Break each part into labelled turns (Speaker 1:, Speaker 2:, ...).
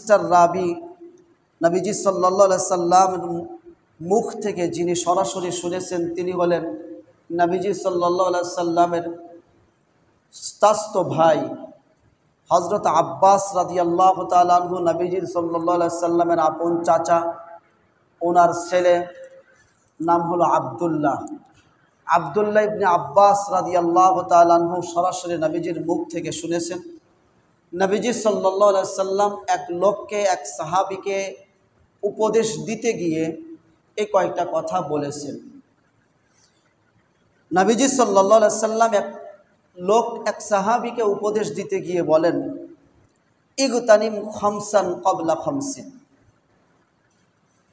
Speaker 1: হাদিসটার রাবি নবীজি সাল্লাল্লাহু আলাইহি সাল্লামের মুখ থেকে যিনি সরাসরি শুনেছেন তিনি হলেন নবীজি সাল্লাল্লাহু আলাইহি সাল্লামের চাচাতো ভাই হযরত আব্বাস রাদিয়াল্লাহু তাআলা আনহু, নবীজি সাল্লাল্লাহু আলাইহি সাল্লামের আপন চাচা। ওনার ছেলে নাম হলো আব্দুল্লাহ। আব্দুল্লাহ ইবনে আব্বাস রাদিয়াল্লাহু তাআলা আনহু সরাসরি নবীজির মুখ থেকে শুনেছেন নবীজি সাল্লাল্লাহু আলাইহি সাল্লাম এক লোককে, এক সাহাবীকে উপদেশ দিতে গিয়ে এই কয়েকটা কথা বলেছেন। নবীজি সাল্লাল্লাহু আলাইহি সাল্লাম এক সাহাবীকে উপদেশ দিতে গিয়ে বলেন, ইগতানিম খামসান ক্বাবলা খামসিন।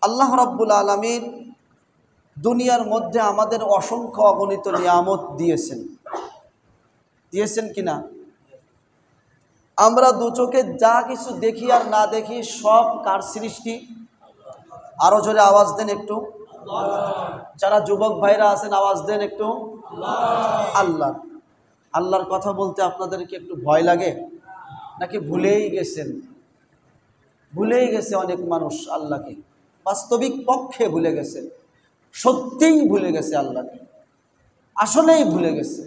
Speaker 1: আল্লাহ রাব্বুল আলামিন দুনিয়ার মধ্যে আমাদের অসংখ্য অগণিত নিয়ামত দিয়েছেন কিনা? আমরা দু চোখে যা কিছু দেখি আর না দেখি সব কার সৃষ্টি? আরো জোরে আওয়াজ দেন একটু। যারা যুবক ভাইরা আছেন আওয়াজ দেন একটু। আল্লাহ। আল্লাহর কথা বলতে আপনাদেরকে একটু ভয় লাগে নাকি ভুলেই গেছেন? ভুলেই গেছে অনেক মানুষ আল্লাহকে, বাস্তবিক পক্ষে ভুলে গেছে, সত্যিই ভুলে গেছে আল্লাহকে, আসলেই ভুলে গেছে।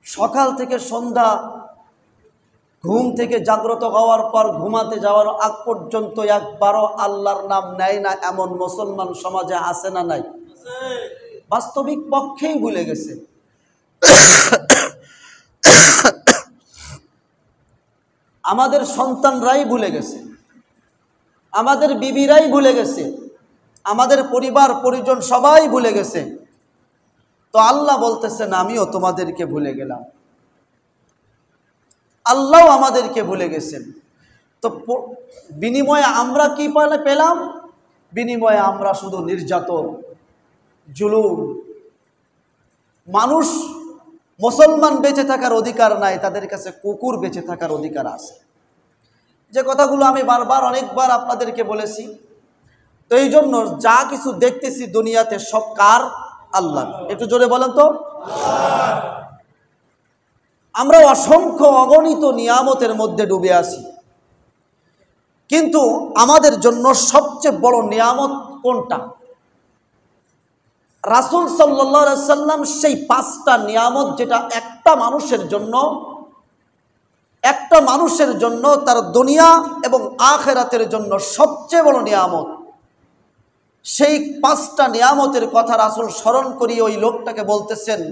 Speaker 1: সকাল থেকে সন্ধ্যা, ঘুম থেকে জাগ্রত হওয়ার পর ঘুমাতে যাওয়ার আগ পর্যন্ত একবারও আল্লাহর নাম নেয় না এমন মুসলমান সমাজে আছে না নাই? বাস্তবিক পক্ষেই ভুলে গেছে। আমাদের সন্তানরাই ভুলে গেছে, আমাদের বিবিরাই ভুলে গেছে, আমাদের পরিবার পরিজন সবাই ভুলে গেছে। তো আল্লাহ বলতেছেন আমিও তোমাদেরকে ভুলে গেলাম, আল্লাহও আমাদেরকে ভুলে গেছেন। তো বিনিময়ে আমরা কি পেলাম? বিনিময়ে আমরা শুধু নির্যাতন, জুলুম। মানুষ, মুসলমান বেঁচে থাকার অধিকার নাই, তাদের কাছে কুকুর বেঁচে থাকার অধিকার আছে। যে কথাগুলো আমি বারবার অনেকবার আপনাদেরকে বলেছি। তো এই জন্য যা কিছু দেখতেছি দুনিয়াতে সব কার? আল্লাহ। একটু জোরে বলেন তো। আমরা অসংখ্য অগণিত নিয়ামতের মধ্যে ডুবে আছি, কিন্তু আমাদের জন্য সবচেয়ে বড় নিয়ামত কোনটা? রাসূল সাল্লাল্লাহু আলাইহি সাল্লাম সেই 5টা নিয়ামত যেটা একটা মানুষের জন্য তার দুনিয়া এবং আখিরাতের জন্য সবচেয়ে বড় নিয়ামত, সেই 5টা নিয়ামতের কথা রাসূল স্মরণ করিয়ে ওই লোকটাকে বলতেছেন,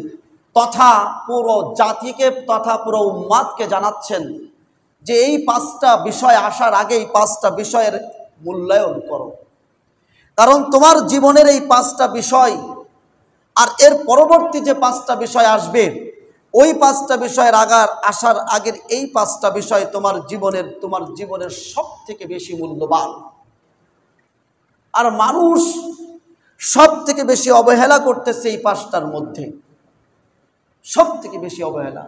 Speaker 1: তথা পুরো জাতিকে তথা পুরো উম্মাতকে জানাচ্ছেন যে এই 5টা বিষয় আসার আগে এই 5টা বিষয়ের মূল্যায়ন করো। কারণ তোমার জীবনের এই 5টা বিষয় আর এর পরবর্তী যে 5টা বিষয় আসবে, ওই 5টা বিষয়ের আসার আগের এই 5টা বিষয় তোমার জীবনের সব থেকে বেশি মূল্যবান। আর মানুষ সব থেকে বেশি অবহেলা করতেছে এই 5টার মধ্যে, সব থেকে বেশি অবহেলা।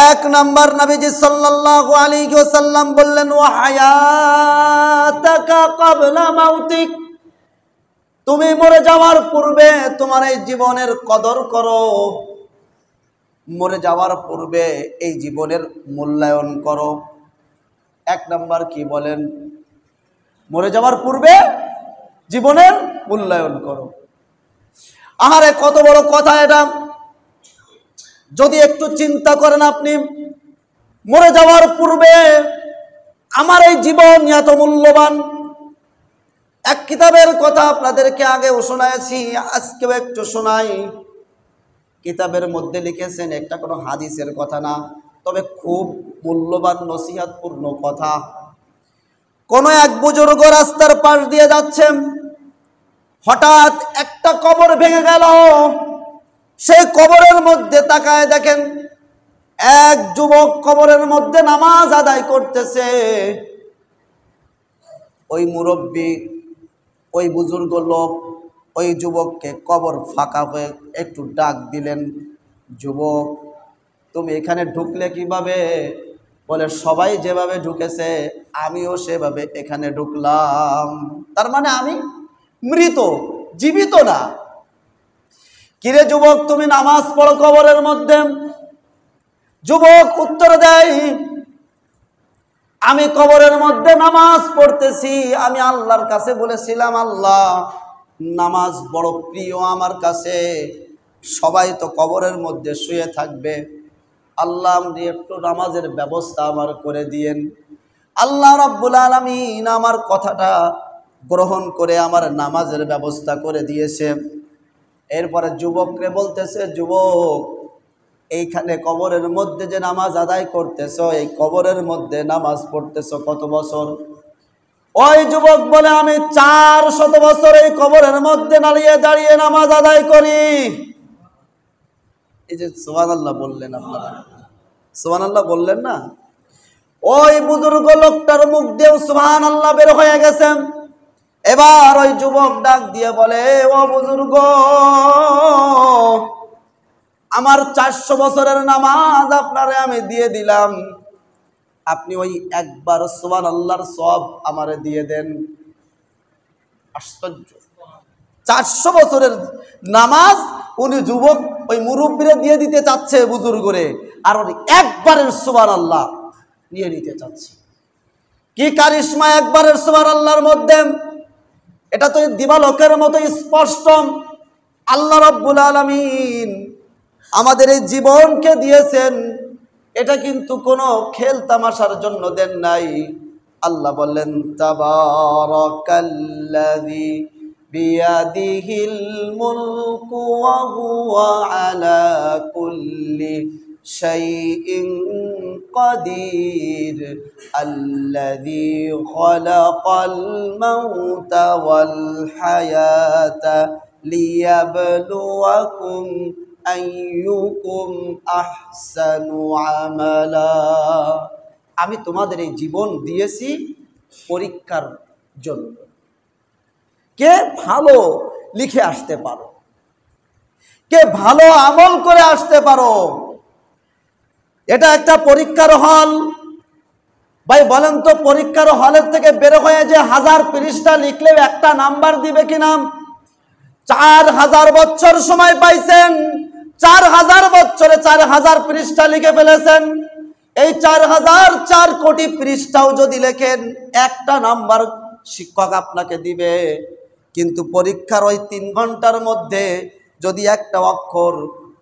Speaker 1: 1 নাম্বার, নবীজি সাল্লাল্লাহু আলাইহি ওয়াসাল্লাম বললেন, ওয়া হায়াতাকা ক্বাবলা মাউতিক। তুমি মরে যাওয়ার পূর্বে তোমার এই জীবনের কদর করো, মরে যাওয়ার পূর্বে এই জীবনের মূল্যায়ন করো। 1 নাম্বার কি বলেন? মরে যাওয়ার পূর্বে জীবনের মূল্যায়ন করো। আহারে কত বড় কথা এটা! যদি একটু চিন্তা করেন আপনি, মরে যাওয়ার পূর্বে আমার এই জীবন এত মূল্যবান। এক কিতাবের কথা আপনাদেরকে আগেও শোনাইছি, আজকেও একটু শোনাই। কিতাবের মধ্যে লিখেছেন, একটা কোনো হাদিসের কথা না, তবে খুব মূল্যবান নসিহতপূর্ণ কথা। কোন এক বুজুর্গ রাস্তার পাশ দিয়ে যাচ্ছেন, হঠাৎ একটা কবর ভেঙে গেল। সেই কবরের মধ্যে তাকায় দেখেন এক যুবক কবরের মধ্যে নামাজ আদায় করতেছে। ওই মুরব্বী, ওই বুজুর্গ লোক ওই যুবককে কবর ফাঁকা হয়ে একটু ডাক দিলেন, যুবক তুমি এখানে ঢুকলে কিভাবে? বলে, সবাই যেভাবে ঢুকেছে আমিও সেভাবে এখানে ঢুকলাম। তার মানে আমি মৃত, জীবিত না। কিরে যুবক, তুমি নামাজ পড়ো কবরের মধ্যে, যুবক উত্তর দেয়, আমি কবরের মধ্যে নামাজ পড়তেছি। আমি আল্লাহর কাছে বলেছিলাম, আল্লাহ, নামাজ বড় প্রিয় আমার কাছে, সবাই তো কবরের মধ্যে শুয়ে থাকবে, আল্লাহ আপনি একটু নামাজের ব্যবস্থা আমার করে দিয়েন। আল্লাহ রাব্বুল আলামিন আমার কথাটা গ্রহণ করে আমার নামাজের ব্যবস্থা করে দিয়েছে। এরপরে যুবকরে বলতেছে, যুবক, এইখানে কবরের মধ্যে যে নামাজ আদায় করতেছ, এই কবরের মধ্যে নামাজ পড়তেছ কত বছর? ওই যুবক বলে, আমি 400 বছর এই কবরের মধ্যে দাঁড়িয়ে দাঁড়িয়ে নামাজ আদায় করি। এই যে সুবহানাল্লাহ বললেন, আপনারা সুবহানাল্লাহ বললেন না? ওই বুজুর্গ লোকটার মুখ দিয়ে সুবহানাল্লাহ বের হয়ে গেছে। এবার ওই যুবক ডাক দিয়ে বলে, ও বুজুর্গ, আমার 400 বছরের নামাজ আপনারে আমি দিয়ে দিলাম, আপনি ওই একবার সুবহানাল্লাহর সওয়াব আমারে দিয়ে দেন। আশ্চর্য, 400 বছরের নামাজ উনি যুবক ওই মুরব্বিরে দিয়ে দিতে চাচ্ছে বুজুর্গরে, আর উনি একবারের সুবহানাল্লাহ নিয়ে নিতে চাচ্ছে। কি কারিশমা একবারের সুবহানাল্লাহর মধ্যে! এটা তো দিবালোকের মতো স্পষ্ট। আল্লাহ রাব্বুল আলামিন আমাদের এই জীবনকে দিয়েছেন, এটা কিন্তু কোনো খেল তামাশার জন্য দেন নাই। আল্লাহ বললেন, তাবারাকাল্লাযী বিয়াদিহিল মুলকু ওয়া হুয়া আলা কুল্লি শাইইন কাদির আল্লাযী খালাকাল মাউতা ওয়াল হায়াতা লিয়াবলুয়াকুম আইয়ুকুম আহসানু আমালা। আমি তোমাদের এই জীবন দিয়েছি পরীক্ষার জন্য, কে ভালো লিখে আসতে পারো, কে ভালো আমল করে আসতে পারো। এটা একটা পরীক্ষার হল। ভাই বলেন তো, পরীক্ষার হলের থেকে বের হয়ে যে 1000 পৃষ্ঠা লিখলেও একটা নাম্বার দিবে কিনা? 4000 বছর সময় পাইছেন, 4000 বছরে 4000 পৃষ্ঠা লিখে ফেলেছেন। এই 4004 কোটি পৃষ্ঠাও যদি লেখেন, একটা নাম্বার শিক্ষক আপনাকে দিবে। কিন্তু পরীক্ষার ওই 3 ঘন্টার মধ্যে যদি একটা অক্ষর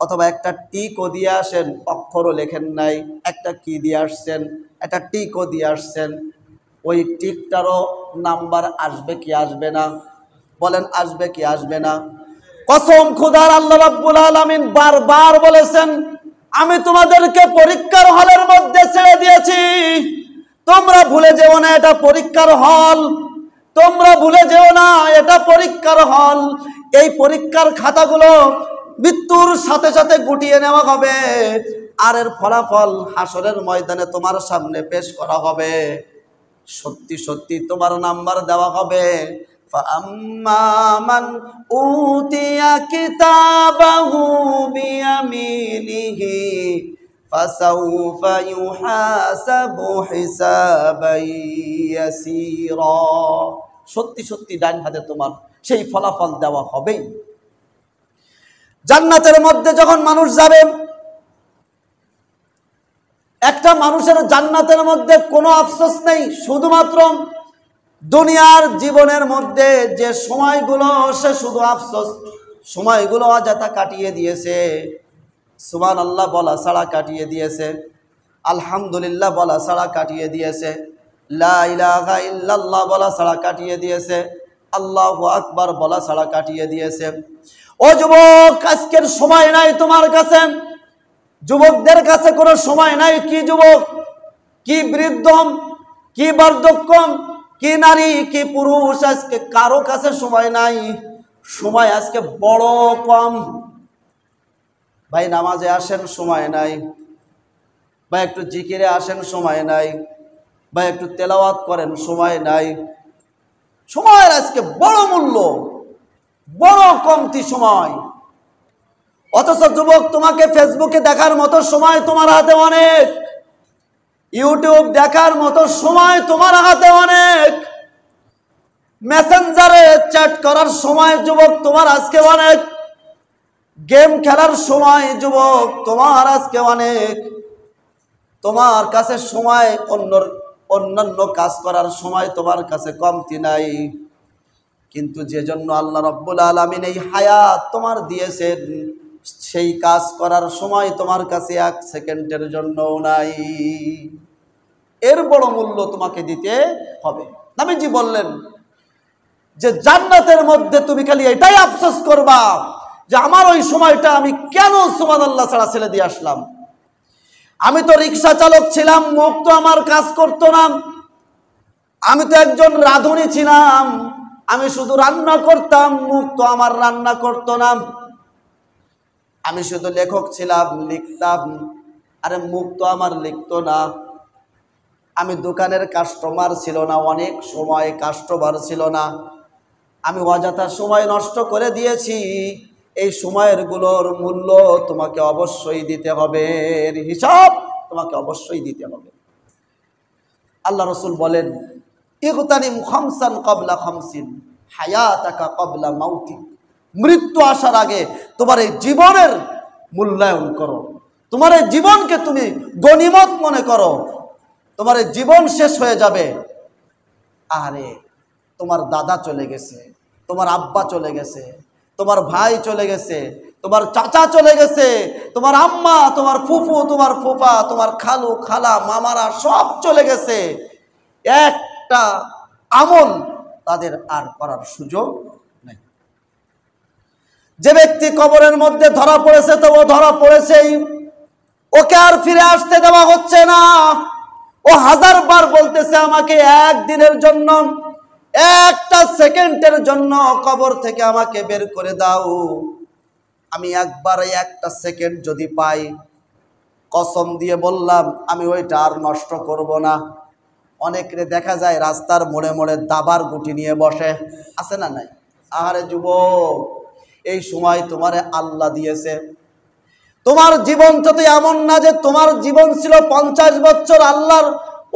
Speaker 1: অথবা একটা টিকও দিয়ে আসেন, অক্ষরও লেখেন নাই, একটা কি দিয়ে আসছেন, একটা টিকও দিয়ে আসছেন, ওই টিকটারও নাম্বার আসবে কি আসবে না? বলেন, আসবে কি আসবে না? কসম খোদার, আল্লাহ রাব্বুল আলামিন বারবার বলেছেন, আমি তোমাদেরকে পরীক্ষার হলের মধ্যে ছেড়ে দিয়েছি, তোমরা ভুলে যেও না এটা পরীক্ষার হল, তোমরা ভুলে যেও না এটা পরীক্ষার হল। এই পরীক্ষার খাতাগুলো মৃত্যুর সাথে সাথে গুটিয়ে নেওয়া হবে, আর এর ফলাফল হাসরের ময়দানে তোমার সামনে পেশ করা হবে। সত্যি সত্যি তোমার নাম্বার দেওয়া হবে। فَأَمَّا مَنْ أُوتِيَ كِتَابَهُ بِيَمِينِهِ فَسَوْفَ يُحَاسَبُ حِسَابًا يَسِيرًا। সত্যি সত্যি ডান হাতে তোমার সেই ফলাফল দেওয়া হবেই। জান্নাতের মধ্যে যখন মানুষ যাবে, একটা মানুষের জান্নাতের মধ্যে কোনো আফসোস নেই, শুধুমাত্র দুনিয়ার জীবনের মধ্যে যে সময়গুলো সে শুধু আফসোস, সময়গুলো অযথা কাটিয়ে দিয়েছে, সুবহানাল্লাহ বলা ছাড়া কাটিয়ে দিয়েছে, আলহামদুলিল্লাহ বলা ছাড়া কাটিয়ে দিয়েছে, লা ইলাহা ইল্লাল্লাহ বলা ছাড়া কাটিয়ে দিয়েছে, আল্লাহু আকবার বলা ছাড়া কাটিয়ে দিয়েছে। ও যুবক, আজকের সময় নাই তোমার কাছে, যুবকদের কাছে কোনো সময় নাই। কি যুবক, কি বৃদ্ধ, কি বার্ধক্য, কি নারী, কি পুরুষ, আজকে কারো কাছে সময় নাই। সময় আজকে বড় কম। ভাই নামাজে আসেন, সময় নাই। ভাই একটু জিকিরে আসেন, সময় নাই। ভাই একটু তেলাওয়াত করেন, সময় নাই। সময়ের আজকে বড় মূল্য, বড় কমতি সময়। অথচ যুবক, তোমাকে ফেসবুকে দেখার মতো সময় তোমার হাতে অনেক, ইউটিউব দেখার মতো সময় তোমার হাতে অনেক, মেসেঞ্জারে চ্যাট করার সময় যুবক তোমার আজকে অনেক, গেম খেলার সময় যুবক তোমার আজকে অনেক। তোমার কাছে সময় অন্যান্য কাজ করার সময় তোমার কাছে কমতি নাই, কিন্তু যে জন্য আল্লাহ রাব্বুল আলামিন এই হায়াত তোমার দিয়েছেন সেই কাজ করার সময় তোমার কাছে 1 সেকেন্ডের জন্যও নাই। এর বড় মূল্য তোমাকে দিতে হবে। নবীজি বললেন যে জান্নাতের মধ্যে তুমি খালি এটাই আফসোস করবা যে আমার ওই সময়টা আমি কেন সুবহানাল্লাহ ছাড়া ছেড়ে দিয়ে আসলাম। আমি তো রিকশা চালক ছিলাম, মুখ তো আমার কাজ করতো না। আমি তো একজন রাঁধুনি ছিলাম, আমি শুধু রান্না করতাম, মুখ তো আমার রান্না করতো না। আমি শুধু লেখক ছিলাম, লিখতাম, আরে মুখ তো আমার লিখতো না। আমি দোকানের কাস্টমার ছিল না, অনেক সময় কাস্টমার ছিল না। আমি অযথা সময় নষ্ট করে দিয়েছি। এই সময়ের গুলোর মূল্য তোমাকে অবশ্যই দিতে হবে, এর হিসাব তোমাকে অবশ্যই দিতে হবে। আল্লাহ রাসূল বলেন ইগতানিম খামসান ক্বাবলা খামসিন হায়াতাকা ক্বাবলা মাউতিক। মৃত্যু আসার আগে তোমার এই জীবনের মূল্যায়ন করো, তোমার এই জীবনকে তুমি গনিমত মনে করো। তোমার এই জীবন শেষ হয়ে যাবে, আরে তোমার দাদা চলে গেছে, তোমার আব্বা চলে গেছে, তোমার ভাই চলে গেছে, তোমার চাচা চলে গেছে, তোমার আম্মা, তোমার ফুফু, তোমার ফুফা, তোমার খালু খালা মামারা সব চলে গেছে। একটা আমল তাদের আর করার সুযোগ নেই। যে ব্যক্তি কবরের মধ্যে ধরা পড়েছে তো ও ধরা পড়েছেই, ওকে আর ফিরে আসতে দেওয়া হচ্ছে না। ও 1000 বার বলতেছে আমাকে একদিনের জন্য, 1টা সেকেন্ডের জন্য কবর থেকে আমাকে বের করে দাও। আমি একবার 1টা সেকেন্ড যদি পাই, কসম দিয়ে বললাম আমি ওইটা আর নষ্ট করব না। অনেকে দেখা যায় রাস্তার মোড়ে মোড়ে দাবার গুটি নিয়ে বসে, আছে না নাই? আরে যুবক, এই সময় তোমারে আল্লাহ দিয়েছে। তোমার জীবন তো এমন না যে তোমার জীবন ছিল 50 বছর, আল্লাহর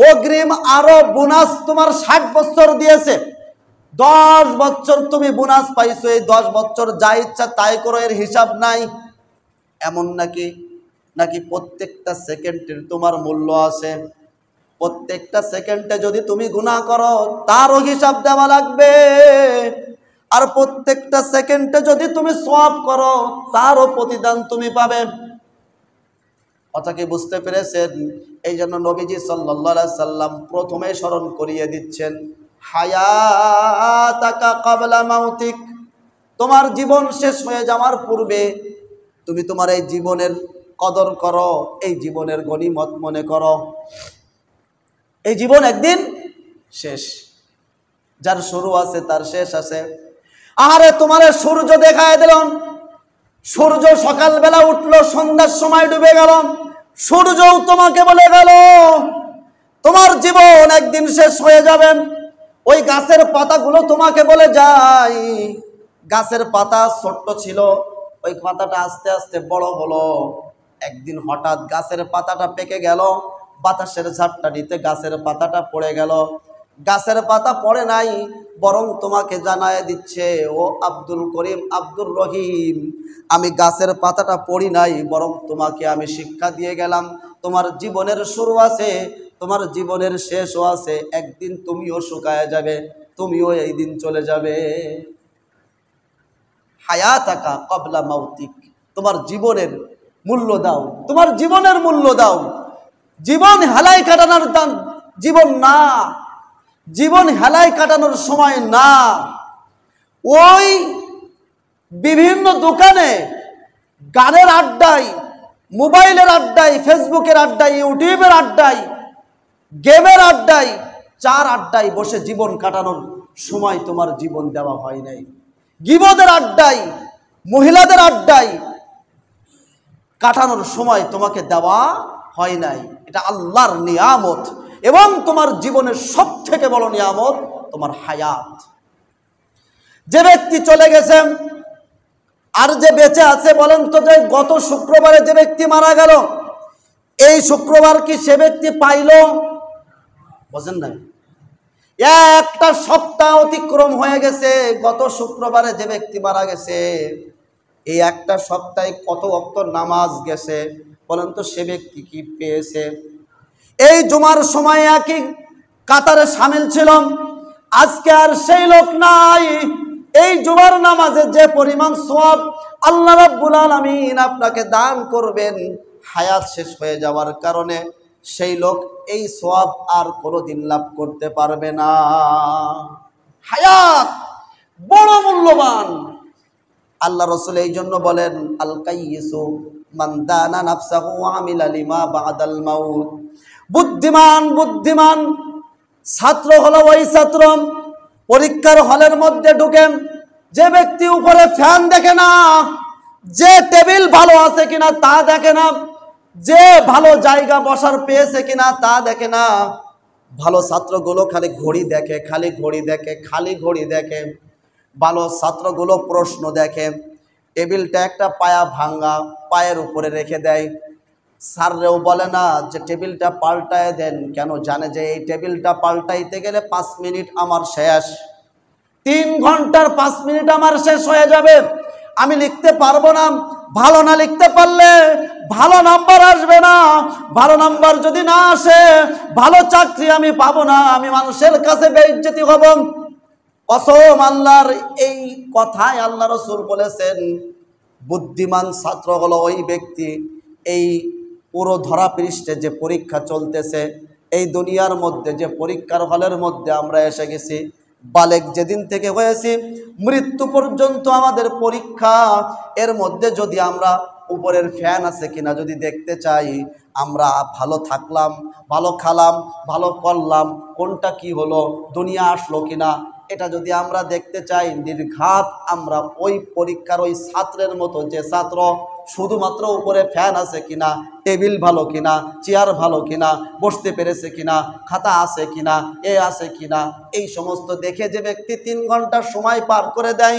Speaker 1: অগ্রিম আরো বোনাস তোমার 60 বছর দিয়েছে। 10 বছর তুমি বোনাস পাইছো, এই 10 বছর যা ইচ্ছা তাই করো, এর হিসাব নাই। এমন নাকি প্রত্যেকটা সেকেন্ডের তোমার মূল্য আছে। প্রত্যেকটা সেকেন্ডে যদি তুমি গুনাহ করো তারও হিসাব দেওয়া লাগবে, আর প্রত্যেকটা সেকেন্ডে যদি তুমি সওয়াব করো তারও প্রতিদান তুমি পাবে। কথা কি বুঝতে পেরেছেন? এই জন্য নবীজি সাল্লাল্লাহু আলাইহি সাল্লাম প্রথমে স্মরণ করিয়ে দিচ্ছেন হায়াতাকা ক্বাবলা মাউতিক। তোমার জীবন শেষ হয়ে যাওয়ার পূর্বে তুমি তোমার এই জীবনের কদর করো, এই জীবনের গনিমত মনে করো। এই জীবন একদিন শেষ, যার শুরু আছে তার শেষ আছে। আরে তোমারে সূর্য দেখায় দিল, সূর্য সকালবেলা উঠলো, সন্ধ্যার সময় ডুবে গেল, সূর্যও তোমাকে বলে গেল তোমার জীবন একদিন শেষ হয়ে যাবে। ওই গাছের পাতাগুলো তোমাকে বলে যায়, গাছের পাতা ছোট্ট ছিল, ওই পাতাটা আস্তে আস্তে বড় হলো। একদিন হঠাৎ গাছের পাতাটা পেকে গেল, বাতাসের ঝাপটানিতে গাছের পাতাটা পড়ে গেল। গাছের পাতা পড়ে নাই, বরং তোমাকে জানায় দিচ্ছে, ও আব্দুল করিম, আব্দুর রহিম, আমি গাছের পাতাটা পড়ি নাই, বরং তোমাকে আমি শিক্ষা দিয়ে গেলাম। তোমার জীবনের শুরু আছে, তোমার জীবনের শেষও আছে। একদিন তুমিও শুকায় যাবে, তুমিও এই দিন চলে যাবে। হায়াতাকা ক্বাবলা মাউতিক। তোমার জীবনের মূল্য দাও, তোমার জীবনের মূল্য দাও। জীবন হেলায় কাটানোর জীবন না, জীবন হেলায় কাটানোর সময় না। ওই বিভিন্ন দোকানে গানের আড্ডায়, মোবাইলের আড্ডায়, ফেসবুকের আড্ডায়, ইউটিউবের আড্ডায়, গেমের আড্ডায়, চার আড্ডায় বসে জীবন কাটানোর সময় তোমার জীবন দেওয়া হয় নাই। গীবতের আড্ডায়, মহিলাদের আড্ডায় কাটানোর সময় তোমাকে দেওয়া হয় নাই। এটা আল্লাহর নিয়ামত, এবং তোমার জীবনের সবথেকে বড় নিয়ামত তোমার হায়াত। যে ব্যক্তি চলে গেছে আর যে বেঁচে আছে, বলেন তো যে গত শুক্রবারে যে ব্যক্তি মারা গেল, এই শুক্রবার কি সে ব্যক্তি পাইল? বুঝেন না? একটা সপ্তাহ অতিক্রম হয়ে গেছে, গত শুক্রবারে যে ব্যক্তি মারা গেছে, এই একটা সপ্তাহে কত ওয়াক্ত নামাজ গেছে, বলেন তো সে ব্যক্তি কি পেয়েছে? এই জুমার সময় একই কাতারে শামিল ছিলাম, আজকে আর সেই লোক নাই। এই জুমার নামাজে যে পরিমাণ সওয়াব আল্লাহ রাব্বুল আলামিন আপনাকে দান করবেন, হায়াত শেষ হয়ে যাওয়ার কারণে সেই লোক এই সওয়াব আর কোনোদিন লাভ করতে পারবে না। হায়াত বড় মূল্যবান। আল্লাহ রাসূল এই জন্য বলেন, আল কাইয়িসু মান দানা নাফসাহু ওয়া আমিলা লিমা বাদাল মাউত। বুদ্ধিমান ছাত্র হলো ওই ছাত্র, পরীক্ষার হলের মধ্যে ঢুকেন যে ব্যক্তি উপরে ফ্যান দেখে না, যে টেবিল ভালো আছে কিনা তা দেখে না, যে ভালো জায়গা বসার পেয়েছে কিনা তা দেখে না। ভালো ছাত্রগুলো খালি ঘড়ি দেখে, খালি ঘড়ি দেখে। ভালো ছাত্রগুলো প্রশ্ন দেখে। টেবিলটা একটা পায়া ভাঙ্গা, পায়ের উপরে রেখে দেয়। স্যাররেও বলে না যে টেবিলটা পাল্টায় দেন, কেন জানে যে এই টেবিলটা পাল্টাইতে গেলে 5 মিনিট আমার শেষ, 3 ঘন্টার 5 মিনিট আমার শেষ হয়ে যাবে, আমি লিখতে পারবো না। ভালো না লিখতে পারলে ভালো নাম্বার আসবে না, ভালো নাম্বার যদি না আসে ভালো চাকরি আমি পাবো না, আমি মানুষের কাছে বেইজ্জতি হব। কসম আল্লাহর, এই কথায় আল্লাহ রাসূল বলেছেন বুদ্ধিমান ছাত্র হলো ওই ব্যক্তি, এই পুরো ধরা পৃষ্ঠে যে পরীক্ষা চলতেছে, এই দুনিয়ার মধ্যে যে পরীক্ষার হলের মধ্যে আমরা এসে গেছি, বালেগ যেদিন থেকে হয়েছি মৃত্যু পর্যন্ত আমাদের পরীক্ষা। এর মধ্যে যদি আমরা উপরের ফ্যান আছে কিনা যদি দেখতে চাই, আমরা ভালো থাকলাম, ভালো খালাম, ভালো করলাম, কোনটা কি হলো, দুনিয়া আসলো কিনা, এটা যদি আমরা দেখতে চাই, নির্ঘাত আমরা ওই পরীক্ষার ওই ছাত্রের মতো, যে ছাত্র শুধুমাত্র উপরে ফ্যান আছে কিনা, টেবিল ভালো কিনা, চেয়ার ভালো কিনা, বসতে পেরেছে কিনা, খাতা আছে কিনা, আছে কিনা, এই সমস্ত দেখে যে ব্যক্তি 3 ঘন্টার সময় পার করে দেয়,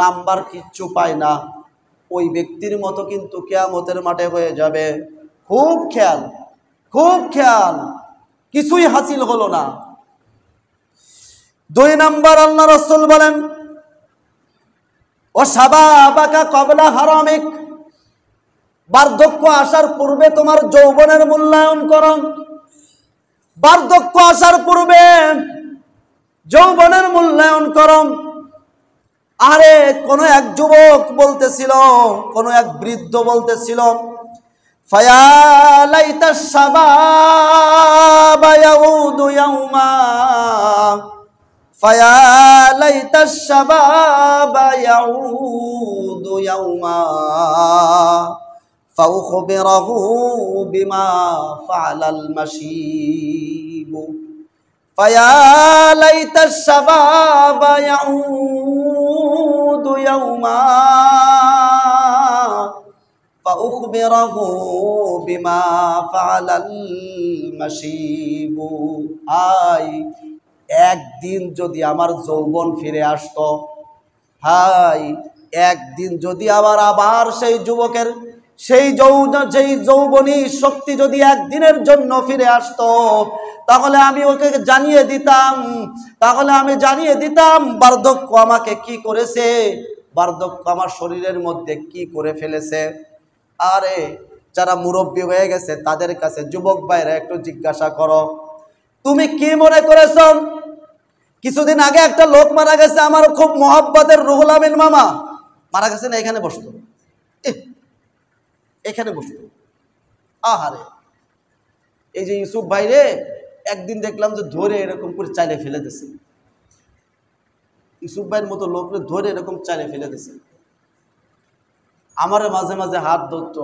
Speaker 1: নাম্বার কিচ্ছু পায় না, ওই ব্যক্তির মতো কিন্তু কিয়ামতের মাঠে হয়ে যাবে। খুব খেয়াল, কিছুই হাসিল হলো না। 2 নাম্বার আল্লাহ রাসূল বলেন, ও শাবাবাকা ক্বাবলা হারামিক, বার্ধক্য আসার পূর্বে তোমার যৌবনের মূল্যায়ন করো। বার্ধক্য আসার পূর্বে যৌবনের মূল্যায়ন করো। আরে কোন এক যুবক বলতেছিল, কোন এক বৃদ্ধ বলতেছিল, ফায়া লাইতাশ শাবাবা ইয়াউদু ইয়াউমা, ফায়া লাইতাশ শাবাবা ইয়াউদু ইয়াউমা ফাউখবিরাহু বিমা ফাআলাল মাশীব। ফায়া লাইতাশ শাবাবা ইয়াউদু ইয়াউমা ফাউখবিরাহু বিমা ফাআলাল মাশীব। আই একদিন যদি আমার যৌবন ফিরে আসতো, হাই একদিন যদি আবার সেই যুবকের সেই যৌবনী শক্তি যদি একদিনের জন্য ফিরে আসতো, তাহলে আমি ওকে জানিয়ে দিতাম বার্ধক্য আমাকে কি করেছে, বার্ধক্য আমার শরীরের মধ্যে কি করে ফেলেছে। আরে যারা মুরব্বী হয়ে গেছে তাদের কাছে যুবক ভাইরা একটু জিজ্ঞাসা করো, তুমি কি মনে করেছ? কিছুদিন আগে একটা লোক মারা গেছে, আমার খুব মহব্বতের রুহুল আমিন মামা মারা গেছে না, এখানে বসতো, এখানে বসতো। আহারে, এই যে ইউসুফ ভাই রে, একদিন দেখলাম যে ধরে এরকম করে চাইলে ফেলে দিছে। ইউসুফ ভাইয়ের মতো লোকরে ধরে এরকম চাইলে ফেলে দিছে। আমারে মাঝে মাঝে হাত ধরতো,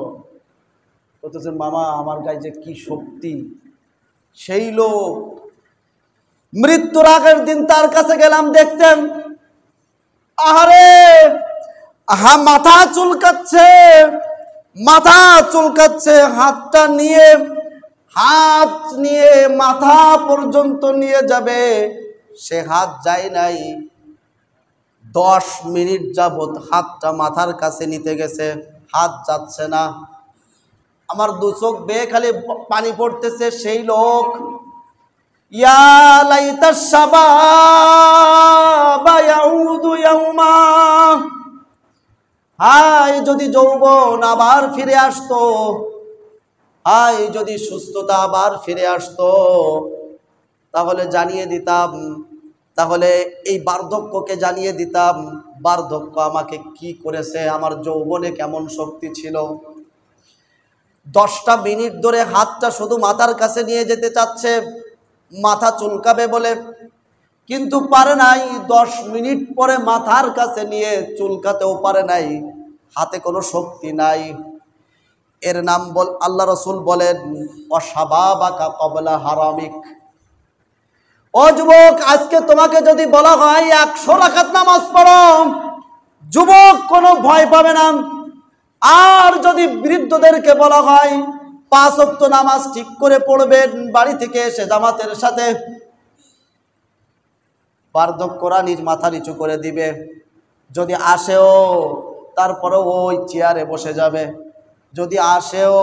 Speaker 1: বলতেছে মামা আমার গায়ে যে কি শক্তি। সেই লোক মৃত্যুর আগের দিন তার কাছে গেলাম, দেখতেন আহারে মাথা চুলকাচ্ছে, হাত নিয়ে মাথা পর্যন্ত নিয়ে যাবে, সে হাত যায় নাই। 10 মিনিট যাবত হাতটা মাথার কাছে নিতে গেছে, হাত যাচ্ছে না। আমার 2 চোখ বেয়ে খালি পানি পড়তেছে। সেই লোক, ইয়া লাইতাশ শাবাবা ইয়াউদু ইয়াউমা, হায় যদি যৌবন আবার ফিরে আসতো, হায় যদি সুস্থতা আবার ফিরে আসতো তাহলে জানিয়ে দিতাম, তাহলে এই বার্ধক্যকে জানিয়ে দিতাম বার্ধক্য আমাকে কি করেছে, আমার যৌবনে কেমন শক্তি ছিল। 10টা মিনিট ধরে হাতটা শুধু মাথার কাছে নিয়ে যেতে চাচ্ছে মাথা চুলকাবে বলে, কিন্তু পারে নাই। 10 মিনিট পরে মাথার কাছে নিয়ে চুলকাতেও পারে নাই, হাতে কোনো শক্তি নাই। এর নাম আল্লাহ রসুল বলেন অশাবাবাকা ক্বাবলা হারামিক। ও যুবক, আজকে তোমাকে যদি বলা হয় 100 রাকাত নামাজ পড়ো, যুবক কোনো ভয় পাবে না। আর যদি বৃদ্ধদেরকে বলা হয় 5 ওয়াক্ত নামাজ ঠিক করে পড়বেন বাড়ি থেকে এসে জামাতের সাথে, বার্ধক্যরা নিজ মাথা নিচু করে দিবে। যদি আসেও তারপরে ওই চেয়ারে বসে যাবে, যদি আসেও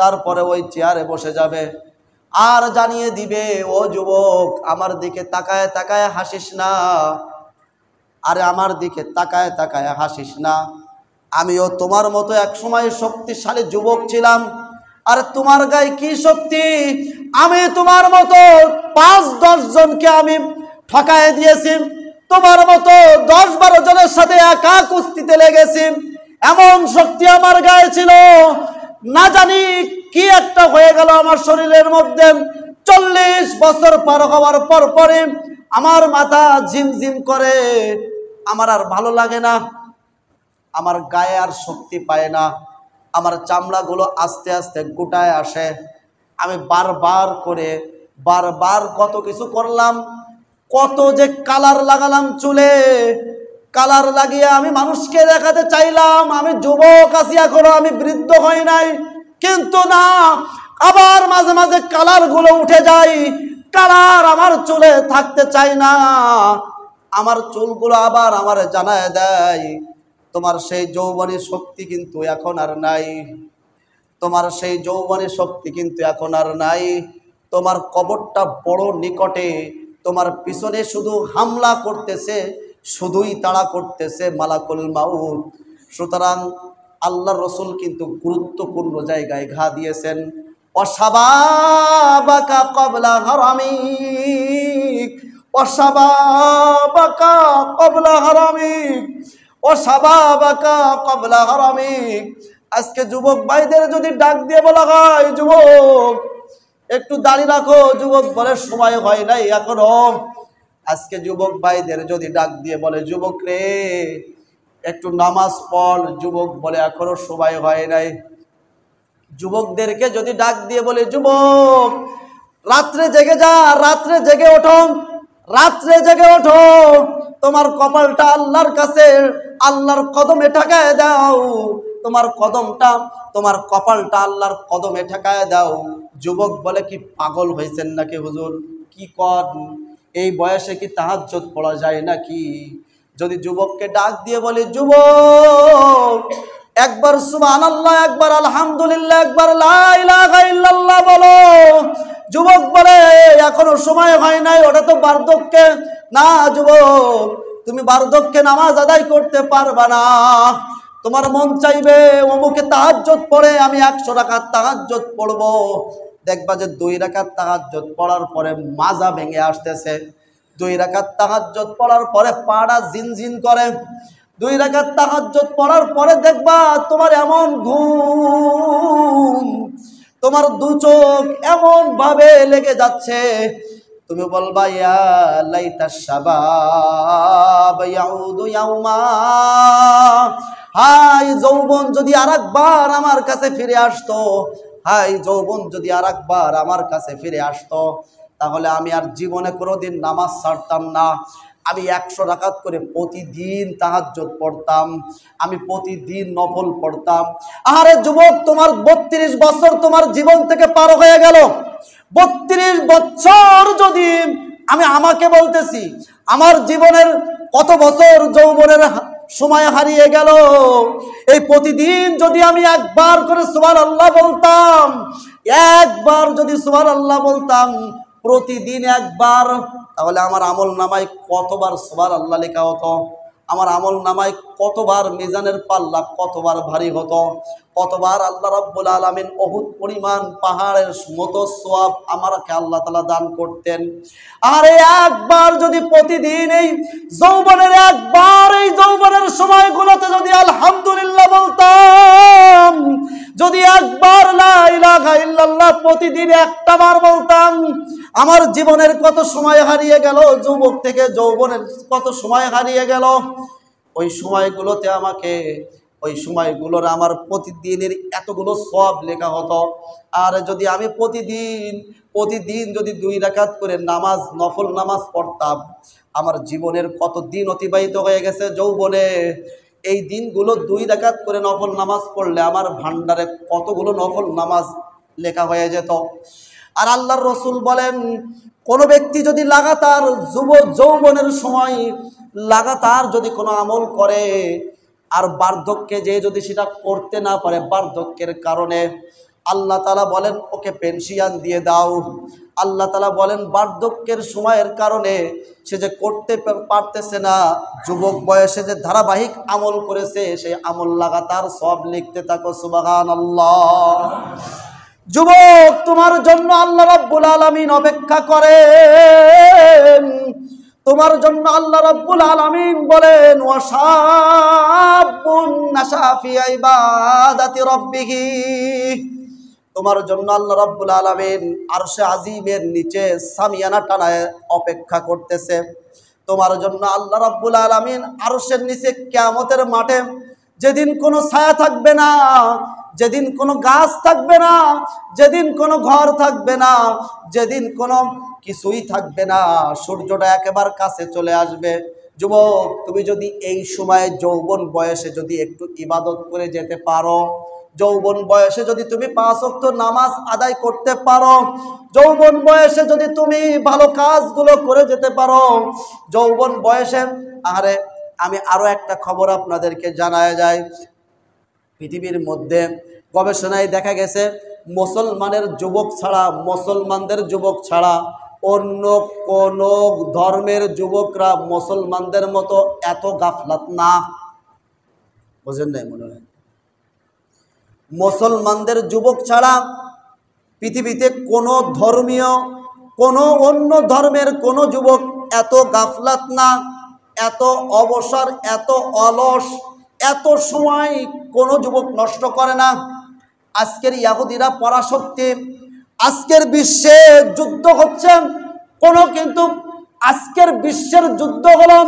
Speaker 1: তারপরে ওই চেয়ারে বসে যাবে। আর জানিয়ে দিবে, ও যুবক আমার দিকে তাকায় তাকায় হাসিস না, আরে আমার দিকে তাকায় তাকায় হাসিস না। আমিও তোমার মতো এক সময় শক্তিশালী যুবক ছিলাম। আর তোমার গায়ে কি শক্তি, আমি তোমার মতো 5-10 জনকে আমি ঠকায় দিয়েছি, তোমার মতো 10-12 জনের সাথে একা কুস্তিতে লেগেছি, এমন শক্তি আমার গায়ে ছিল। না জানি কি একটা হয়ে গেল আমার শরীরের মধ্যে। 40 বছর পার হওয়ার পর পরে আমার মাথা ঝিমঝিম করে, আমার আর ভালো লাগে না, আমার গায়ে আর শক্তি পায় না, আমার চামড়াগুলো আস্তে আস্তে গোটায় আসে। আমি বারবার কত কিছু করলাম, কত যে কালার লাগালাম চুলে, কালার লাগিয়ে আমি মানুষকে দেখাতে চাইলাম আমি যুবক আছি এখনো, আমি বৃদ্ধ হই নাই। কিন্তু না, আবার মাঝে মাঝে কালারগুলো উঠে যায়, কালার আমার চুলে থাকতে চাই না। আমার চুলগুলো আবার আমার জানায় দেয় তোমার সেই যৌবনী শক্তি কিন্তু এখন আর নাই, তোমার সেই যৌবনী শক্তি কিন্তু এখন আর নাই। তোমার কবরটা বড় নিকটে, তোমার পিছনে শুধু হামলা করতেছে, শুধুই তাড়া করতেছে মালাকুল মাউত। সুতরাং আল্লাহর রসুল কিন্তু গুরুত্বপূর্ণ জায়গায় ঘা দিয়েছেন, অশাবাবাকা ক্বাবলা হারামিক, অশাবাবাকা ক্বাবলা হারামিক, অশাবাবাকা ক্বাবলা হারামিক। আজকে যুবক ভাইদের যদি ডাক দিয়ে বলা হয় যুবক একটু দাঁড়িয়ে রাখো, যুবক বলে সময় হয় নাই এখনো। আজকে যুবক ভাইদের যদি ডাক দিয়ে বলে যুবক রে একটু নামাজ পড়, যুবক বলে এখনো সময় হয় নাই। যুবকদেরকে যদি ডাক দিয়ে বলে যুবক রাত্রে জেগে যা, রাত্রে জেগে ওঠো, রাত্রে জেগে ওঠো, তোমার কপালটা আল্লাহর কাছে আল্লাহর কদমে ঠেকায় দাও, তোমার কপালটা আল্লাহর কদমে ঠেকায় দাও। যুবক বলে কি পাগল হয়েছেন নাকি হুজুর, কি কর, এই বয়সে কি তাহাজ্জুদ পড়া যায় নাকি? যদি যুবককে ডাক দিয়ে বলে যুবক একবার সুবহানাল্লাহ, একবার আলহামদুলিল্লাহ, একবার লা ইলাহা ইল্লাল্লাহ বলো, যুবক বলে এখনো সময় হয় নাই, ওটা তো বার্ধক্যে। না যুবক, তুমি বার্ধক্যে নামাজ আদায় করতে পারবা না। তোমার মন চাইবে অমুকে তাহাজ্জুদ পড়ে, আমি 100 রাকাত তাহাজ্জুদ পড়বো। দেখবা যে 2 রাকাত তাহাজ্জুদ পড়ার পরে মাজা ভেঙে আসতেছে, 2 রাকাত তাহাজ্জুদ পড়ার পরে পাড়া জিনজিন করে, 2 রাকাত তাহাজ্জুদ পড়ার পরে দেখবা তোমার এমন ঘুম, তোমার 2 চোখ এমন ভাবে লেগে যাচ্ছে, তুমি বলবা ইয়া লাইতাশ শাবাব ইয়াউদু ইয়াউমা, হাই যৌবন যদি আরেকবার আমার কাছে ফিরে আসতো, হাই যৌবন যদি আরেকবার আমার কাছে ফিরে আসতো, তাহলে আমি আর জীবনে কোনোদিন নামাজ ছাড়তাম না। আমি 100 রাকাত করে প্রতিদিন তাহাজ্জুদ পড়তাম, আমি প্রতিদিন নফল পড়তাম। আরে যুবক, তোমার 32 বছর তোমার জীবন থেকে পার হয়ে গেল। 32 বছর যদি আমাকে বলতেছি আমার জীবনের কত বছর যৌবনের সময় হারিয়ে গেল। এই প্রতিদিন যদি আমি একবার করে সুবহানাল্লাহ বলতাম, একবার যদি সুবহানাল্লাহ বলতাম প্রতিদিন একবার, তাহলে আমার আমল নামায় কতবার সুবহানাল্লাহ লেখা হতো, আমার আমল নামায় কতবার মিজানের পাল্লা কতবার ভারী হতো। কতবার আল্লাহ রাব্বুল আলামিন উহুদ পরিমাণ পাহাড়ের মতো সওয়াব আমাকে আল্লাহ তাআলা দান করতেন। আর একবার যদি প্রতিদিন এই যৌবনের সময়গুলোতে যদি আলহামদুলিল্লাহ বলতাম, যদি একবার লা ইলাহা ইল্লাল্লাহ প্রতিদিন একটা বার বলতাম, আমার জীবনের কত সময় হারিয়ে গেল, যুবক থেকে যৌবনের কত সময় হারিয়ে গেল। ওই সময়গুলোর আমার প্রতিদিনের এতগুলো সওয়াব লেখা হতো। আর যদি আমি প্রতিদিন যদি 2 রাকাত করে নামাজ, নফল নামাজ পড়তাম, আমার জীবনের কত দিন অতিবাহিত হয়ে গেছে যৌবনে। এই দিনগুলো 2 রাকাত করে নফল নামাজ পড়লে আমার ভান্ডারে কতগুলো নফল নামাজ লেখা হয়ে যেত। আর আল্লাহর রাসূল বলেন, কোনো ব্যক্তি যদি লাগাতার যৌবনের সময় লাগাতার যদি কোনো আমল করে, আর বার্ধক্যে যে যদি সেটা করতে না পারে, বার্ধক্যের কারণে আল্লাহ তাআলা বলেন ওকে পেনশন দিয়ে দাও। আল্লাহ তাআলা বলেন বার্ধক্যের সময়ের কারণে সে যে করতে পারতেছে না, যুবক বয়সে যে ধারাবাহিক আমল করেছে সেই আমল লাগাতার সব লিখতে থাকো। সুবহানাল্লাহ। যুবক, তোমার জন্য আল্লাহ রাব্বুল আলামিন অপেক্ষা করেন। তোমার জন্য আল্লাহ রাব্বুল আলামিন বলেন, ওয়াশাবুন নাশা ফি ইবাদাতি রাব্বিহি। তোমার জন্য আল্লাহ রাব্বুল আলামিন আরশে আজিমের নিচে সামিয়ানা টানায় অপেক্ষা করতেছে। তোমার জন্য আল্লাহ রাব্বুল আলামিন আরশের নিচে কিয়ামতের মাঠে, যেদিন কোনো ছায়া থাকবে না, যেদিন কোনো গাছ থাকবে না, যেদিন কোনো ঘর থাকবে না, যেদিন কোনো কিছুই থাকবে না, সূর্যটা একেবারে কাছে চলে আসবে। যুবক, তুমি যদি এই সময়ে যৌবন বয়সে যদি একটু ইবাদত করে যেতে পারো, যৌবন বয়সে যদি তুমি 5 ওয়াক্ত নামাজ আদায় করতে পারো, যৌবন বয়সে যদি তুমি ভালো কাজগুলো করে যেতে পারো, যৌবন বয়সে। আরে আমি আরো একটা খবর আপনাদেরকে জানায় যায়। পৃথিবীর মধ্যে গবেষণায় দেখা গেছে মুসলমানদের যুবক ছাড়া অন্য কোন ধর্মের যুবকরা মুসলমানদের মতো এত গাফলাত না। বুঝেন নাই মনে হয়? মুসলমানদের যুবক ছাড়া পৃথিবীতে কোনো অন্য ধর্মের কোনো যুবক এত গাফলাত না, এত অবসর, এত অলস, এত সময় কোনো যুবক নষ্ট করে না। আজকের ইহুদিরা পরাশক্তি, আজকের বিশ্বে যুদ্ধ হচ্ছে কিন্তু আজকের বিশ্বের যুদ্ধ হলো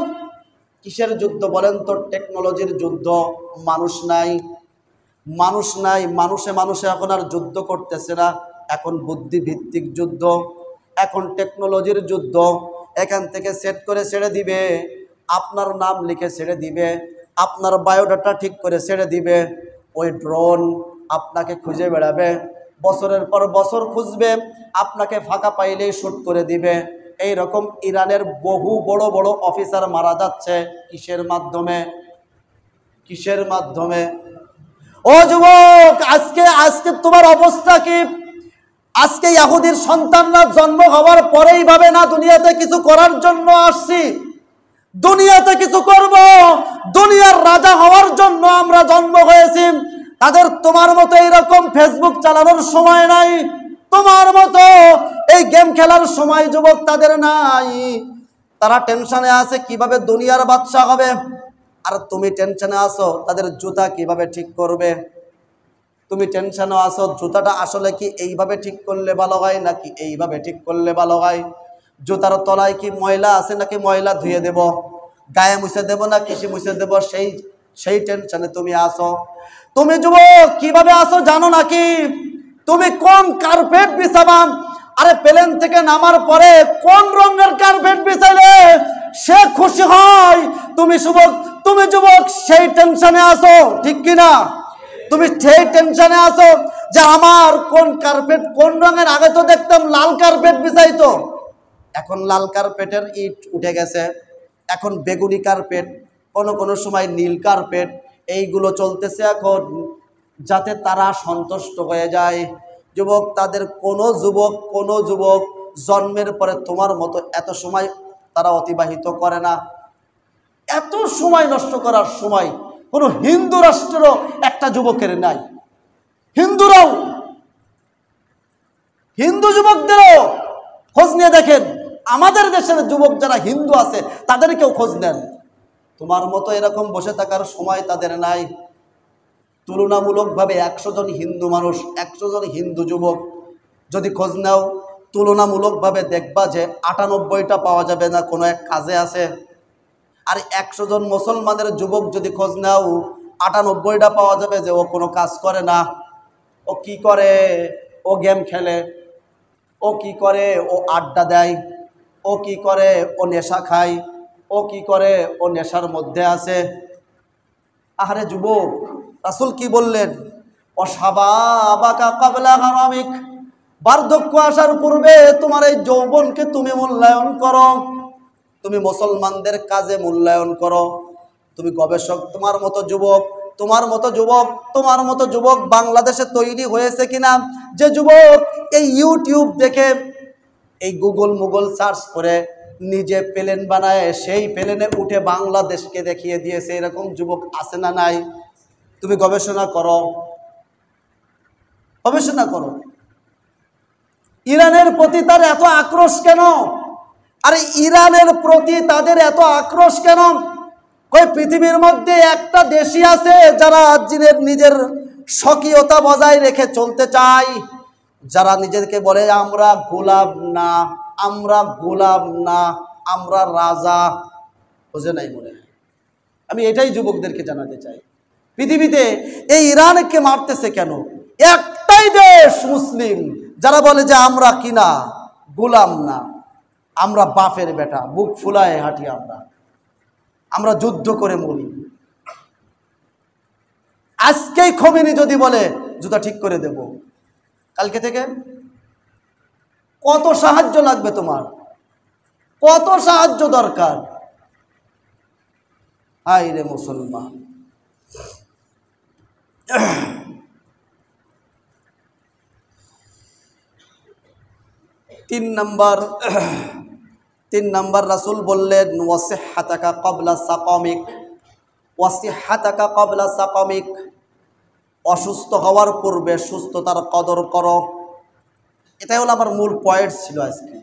Speaker 1: কিসের যুদ্ধ বলেন তো? টেকনোলজির যুদ্ধ। মানুষ নাই, মানুষে এখন আর যুদ্ধ করতেছে না। এখন বুদ্ধিভিত্তিক যুদ্ধ, এখন টেকনোলজির যুদ্ধ। এখান থেকে সেট করে ছেড়ে দিবে, আপনার নাম লিখে ছেড়ে দিবে, আপনার বায়োডাটা ঠিক করে ছেড়ে দিবে। ওই ড্রোন আপনাকে খুঁজে বেড়াবে, বছরের পর বছর খুঁজবে, আপনাকে ফাঁকা পাইলেই শুট করে দিবে। এই রকম ইরানের বহু বড় বড় অফিসার মারা যাচ্ছে কিসের মাধ্যমে? ও যুবক, আজকে তোমার অবস্থা কি? আজকে ইহুদির সন্তানরা জন্ম হওয়ার পরেই ভাবে না দুনিয়াতে কিছু করার জন্য আসছি, দুনিয়াতে কিছু করব, দুনিয়ার রাজা হওয়ার জন্য আমরা জন্ম হয়েছি। তাদের তোমার মতো এইরকম ফেসবুক চালানোর সময় নাই, তোমার মতো এই গেম খেলার সময় যুবক তাদের নাই। তারা টেনশনে আছে কিভাবে দুনিয়ার বাদশা হবে, আর তুমি টেনশনে আছো তাদের জুতা কিভাবে ঠিক করবে। তুমি টেনশনে আছো জুতাটা আসলে কি এইভাবে ঠিক করলে ভালো হয় নাকি এইভাবে ঠিক করলে ভালো হয়, জুতার তলায় কি ময়লা আছে নাকি ময়লা ধুয়ে দেব, গায়ে মুছে দেব না কিসে মুছে দেব, সেই টেনশনে তুমি আছো। তুমি যুবক কিভাবে আছো জানো নাকি? তুমি কোন কার্পেট বিছাবা, আরে প্লেন থেকে নামার পরে কোন রঙের কার্পেট বিছাইলে সে খুশি হয়, তুমি যুবক সেই টেনশনে আছো, ঠিক কিনা? তুমি সেই টেনশনে আছো যে আমার কোন কার্পেট কোন রঙের। আগে তো দেখতাম লাল কার্পেট বিছাইতো, এখন লাল কার্পেটের ইট উঠে গেছে, এখন বেগুনি কার্পেট, কোনো সময় নীল কার্পেট, এইগুলো চলতেছে এখন, যাতে তারা সন্তুষ্ট হয়ে যায়। যুবক, তাদের কোনো যুবক জন্মের পরে তোমার মতো এত সময় তারা অতিবাহিত করে না। এত সময় নষ্ট করার সময় কোনো হিন্দু রাষ্ট্রেরও একটা যুবকের নাই। হিন্দুরাও, হিন্দু যুবকদেরও খোঁজ নিয়ে দেখেন। আমাদের দেশের যুবক যারা হিন্দু আছে তাদেরকেও খোঁজ নেন। তোমার মতো এরকম বসে থাকার সময় তাদের নাই। তুলনামূলকভাবে 100 জন হিন্দু মানুষ, 100 জন হিন্দু যুবক যদি খোঁজ নাও, তুলনামূলকভাবে দেখবা যে 98টা পাওয়া যাবে না কোনো এক কাজে আছে। আর 100 জন মুসলমানের যুবক যদি খোঁজ নাও, 98টা পাওয়া যাবে যে ও কোনো কাজ করে না। ও কি করে? ও গেম খেলে। ও কি করে? ও আড্ডা দেয়। ও কি করে? ও নেশা খায়। ও কি করে? ও নেশার মধ্যে আছে। আহারে যুবক, রাসূল কি বললেন? অসাবাবাকা ক্বাবলা হারামিক, বার্ধক্য আসার পূর্বে তোমার এই যৌবনকে তুমি মূল্যায়ন করো। তুমি মুসলমানদের কাজে মূল্যায়ন করো। তুমি গবেষক, তোমার মতো যুবক বাংলাদেশে তৈরি হয়েছে কিনা? যে যুবক এই ইউটিউব দেখে, এই গুগল সার্চ করে নিজে প্লেন বানায়, সেই প্লেনে উঠে বাংলাদেশকে দেখিয়ে দিয়েছে, এরকম যুবক আছে না নাই? তুমি গবেষণা করো। ইরানের প্রতি তার এত আক্রোশ কেন? আরে ইরানের প্রতি তাদের এত আক্রোশ কেন? কই পৃথিবীর মধ্যে একটা দেশই আছে যারা নিজের স্বকীয়তা বজায় রেখে চলতে চায়, যারা নিজেদেরকে বলে আমরা গোলাম না, আমরা রাজা। বোঝে নাই মনে হয়? আমি এটাই যুবকদেরকে জানাতে চাই, পৃথিবীতে এই ইরানকে মারতেছে কেন? একটাই দেশ মুসলিম যারা বলে যে আমরা কিনা গোলাম না, আমরা বাপের বেটা, বুক ফুলায় হাঁটি, আমরা যুদ্ধ করে মরি। আজকেই খোমেনি যদি বলে জুতা ঠিক করে দেব, কালকে থেকে কত সাহায্য লাগবে তোমার? কত সাহায্য দরকার? হায় রে মুসলমান! 3 নাম্বার রাসূল বললেন ওয়াসিহাতাকা ক্বাবলা সাকামিক, অসুস্থ হওয়ার পূর্বে সুস্থতার কদর করো। এটাই হলো আমার মূল পয়েন্ট ছিল আজকে,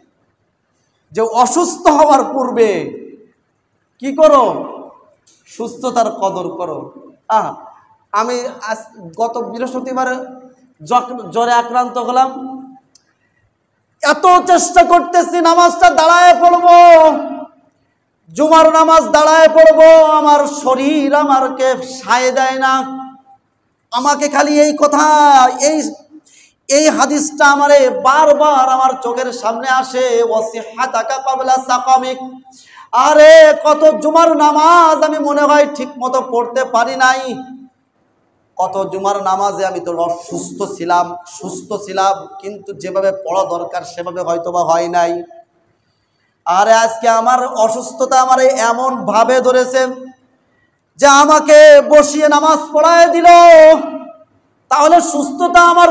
Speaker 1: যে অসুস্থ হওয়ার পূর্বে কি করো? সুস্থতার কদর করো। আমি গত বৃহস্পতিবার জ্বরে আক্রান্ত হলাম, এত চেষ্টা করতেছি নামাজটা দাঁড়ায় পড়বো, জুমার নামাজ দাঁড়ায় পড়বো, আমার শরীর আমাকে সায় দেয় না। আমাকে খালি এই কথা, এই হাদিসটা আমারে বারবার আমার চোখের সামনে আসে, ওয়াসিহাতাকা ক্বাবলা সাকামিক। আরে কত জুমার নামাজ আমি মনে হয় ঠিক মতো পড়তে পারি নাই, কত জুমার নামাজে আমি তো সুস্থ ছিলাম, কিন্তু যেভাবে পড়া দরকার সেভাবে হয়তোবা হয় নাই। আরে আজকে আমার অসুস্থতা আমার এমন ভাবে ধরেছে যে আমাকে বসিয়ে নামাজ পড়ায় দিল। তাহলে সুস্থতা আমার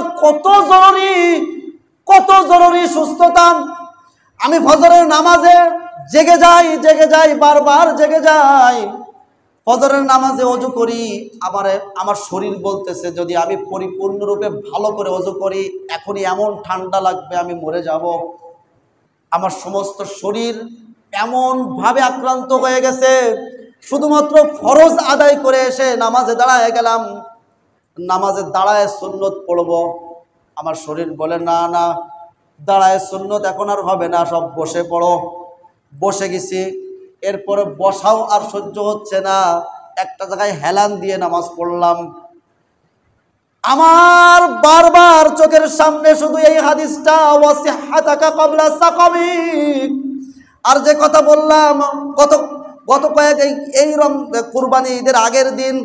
Speaker 1: কত জরুরি সুস্থতা। আমি ফজরের নামাজে জেগে যাই, বারবার জেগে যাই। ফজরের নামাজে ওযু করি, আমার শরীর বলতেছে যদি আমি পরিপূর্ণরূপে ভালো করে ওযু করি, এখনই এমন ঠান্ডা লাগবে আমি মরে যাব। আমার সমস্ত শরীর এমন ভাবে আক্রান্ত হয়ে গেছে, শুধুমাত্র ফরজ আদায় করে এসে নামাজে দাঁড়ায় গেলাম, নামাজে দাঁড়ায় সুন্নত পড়ব, আমার শরীর বলে না দাঁড়ায় সুন্নত এখন আর হবে না, সব বসে পড়ো। বসে গেছি, এরপরে বসাও আর সহ্য হচ্ছে না, একটা জায়গায় হেলান দিয়ে নামাজ পড়লাম। আমার বারবার চোখের সামনে শুধু এই হাদিসটা, ওয়াসিহাতাকা ক্বাবলা সাকামিক। আর যে কথা বললাম গত কয়েক এই কুরবানি ঈদের আগের দিন,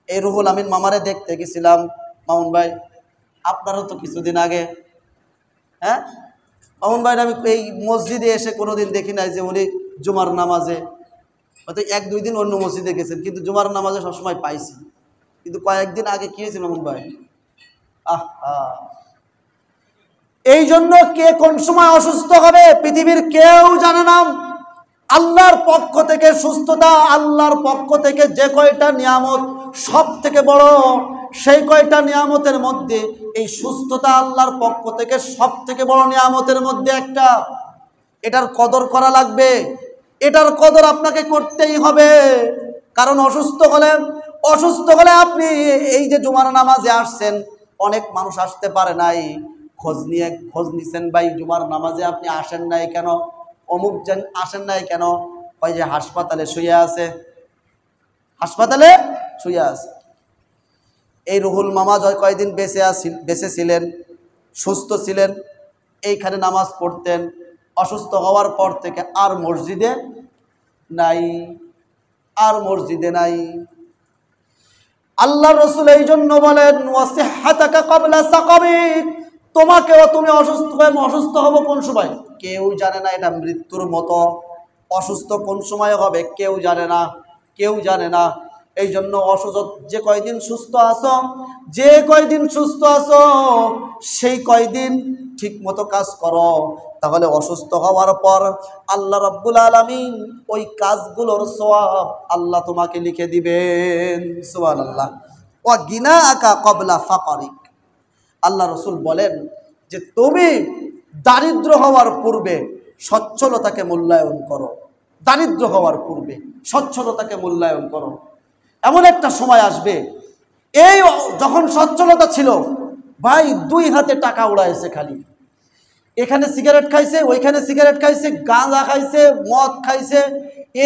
Speaker 1: এই রুহুল আমিন মামারে দেখতে গেছিলাম। মামুন ভাই, আপনারও তো কিছুদিন আগে, মামুন ভাই আমি এই মসজিদে এসে কোনোদিন দেখি নাই যে উনি জুমার নামাজে, হয়তো 1-2 দিন অন্য মসজিদে গেছেন, কিন্তু জুমার নামাজে সবসময় পাইছি। কিন্তু কয়েকদিন আগে কি হয়েছিল মামুন ভাই? এই জন্য কে কোন সময় অসুস্থ হবে পৃথিবীর কেউ জানে না। আল্লাহর পক্ষ থেকে সুস্থতা, আল্লাহর পক্ষ থেকে যে কয়টা নিয়ামত, সব থেকে বড় সেই কয়টা নিয়ামতের মধ্যে এই সুস্থতা আল্লাহর পক্ষ থেকে সবথেকে বড় নিয়ামতের মধ্যে একটা। এটার কদর করা লাগবে, এটার কদর আপনাকে করতেই হবে। কারণ অসুস্থ হলে আপনি এই যে জুমার নামাজে আসছেন, অনেক মানুষ আসতে পারে নাই, খোঁজ নিছেন, ভাই জুমার নামাজে আপনি আসেন নাই কেন, অমুক আসেন নাই কেন, ওই যে হাসপাতালে শুয়ে আছে, এই রুহুল মামা কয়দিন বেঁচে ছিলেন, সুস্থ ছিলেন, এইখানে নামাজ পড়তেন, অসুস্থ হওয়ার পর থেকে আর মসজিদে নাই। আল্লাহ রসুল এই জন্য বলেন ওয়াসিহ্হাতাকা ক্বাবলা সাকামিক, তোমাকেও তুমি অসুস্থ হব কোন সময় কেউ জানে না। এটা মৃত্যুর মতো। অসুস্থ কোন সময় হবে কেউ জানে না। এই জন্য যে কয়দিন সুস্থ আছো সেই কয়দিন ঠিক মতো কাজ করো, তাহলে অসুস্থ হওয়ার পর আল্লাহ রাব্বুল আলামিন ওই কাজগুলোর সওয়াব আল্লাহ তোমাকে লিখে দিবেন। সুবহানাল্লাহ। ওয়া গিনাআকা ক্বাবলা ফাকরিক, আল্লাহ রসুল বলেন যে তুমি দারিদ্র হওয়ার পূর্বে সচ্ছলতাকে মূল্যায়ন করো। দারিদ্র হওয়ার পূর্বে সচ্ছলতাকে মূল্যায়ন করো। এমন একটা সময় আসবে, এই যখন সচ্ছলতা ছিল, ভাই 2 হাতে টাকা উড়াইছে, খালি এখানে সিগারেট খাইছে, ওইখানে সিগারেট খাইছে, গাঁজা খাইছে, মদ খাইছে,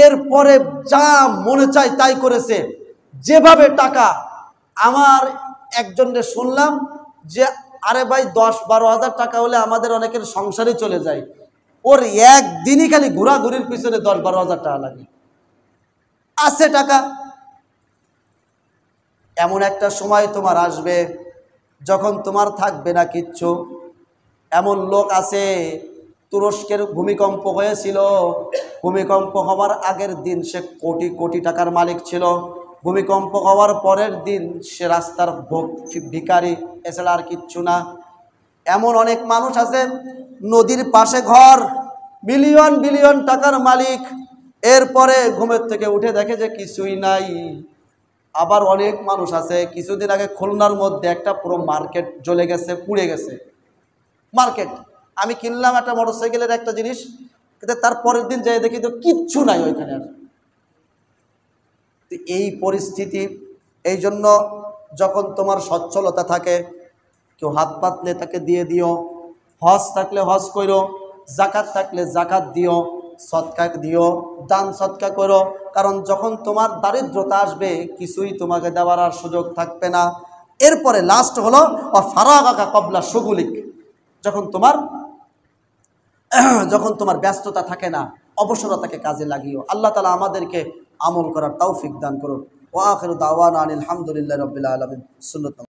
Speaker 1: এরপরে যা মনে চায় তাই করেছে, যেভাবে টাকা। আমার একজনকে শুনলাম যে আরে ভাই 10-12 হাজার টাকা হলে আমাদের অনেকের সংসারে চলে যায়, ওর একদিনই খালি ঘোরাঘুরির পিছনে 10-12 হাজার টাকা লাগে, আছে টাকা। এমন একটা সময় তোমার আসবে যখন তোমার থাকবে না কিচ্ছু। এমন লোক আছে, তুরস্কের ভূমিকম্প হয়েছিল, ভূমিকম্প হওয়ার আগের দিন সে কোটি কোটি টাকার মালিক ছিল, ভূমিকম্প হওয়ার পরের দিন সে রাস্তার ভিখারি, এছাড়া আর কিচ্ছু না। এমন অনেক মানুষ আছে, নদীর পাশে ঘর, বিলিয়ন বিলিয়ন টাকার মালিক, এরপরে ঘুমের থেকে উঠে দেখে যে কিছুই নাই। আবার অনেক মানুষ আছে, কিছুদিন আগে খুলনার মধ্যে একটা পুরো মার্কেট জ্বলে গেছে, পুড়ে গেছে মার্কেট। আমি কিনলাম একটা মোটরসাইকেলের একটা জিনিস, কিন্তু তার পরের দিন যাই দেখি তো কিচ্ছু নাই ওইখানে। আর এই পরিস্থিতি। এই জন্য যখন তোমার সচ্ছলতা থাকে, কেউ হাত পাতলে তাকে দিয়ে দিও, হজ থাকলে হজ করো, জাকাত থাকলে জাকাত দিও, সদকা দিও, দান সদকা করো। কারণ যখন তোমার দারিদ্রতা আসবে, কিছুই তোমাকে দেওয়ার আর সুযোগ থাকবে না। এরপরে লাস্ট হলো ফারাগাকা ক্বাবলা শুগুলিক, যখন তোমার ব্যস্ততা থাকে না, অবসরতাকে কাজে লাগিও। আল্লাহ তাআলা আমাদেরকে আমল করার তৌফিক দান করুন। ওয়া আখিরু দাওয়ানা আনিল হামদুলিল্লাহি রাব্বিল আলামিন। সুন্নাত।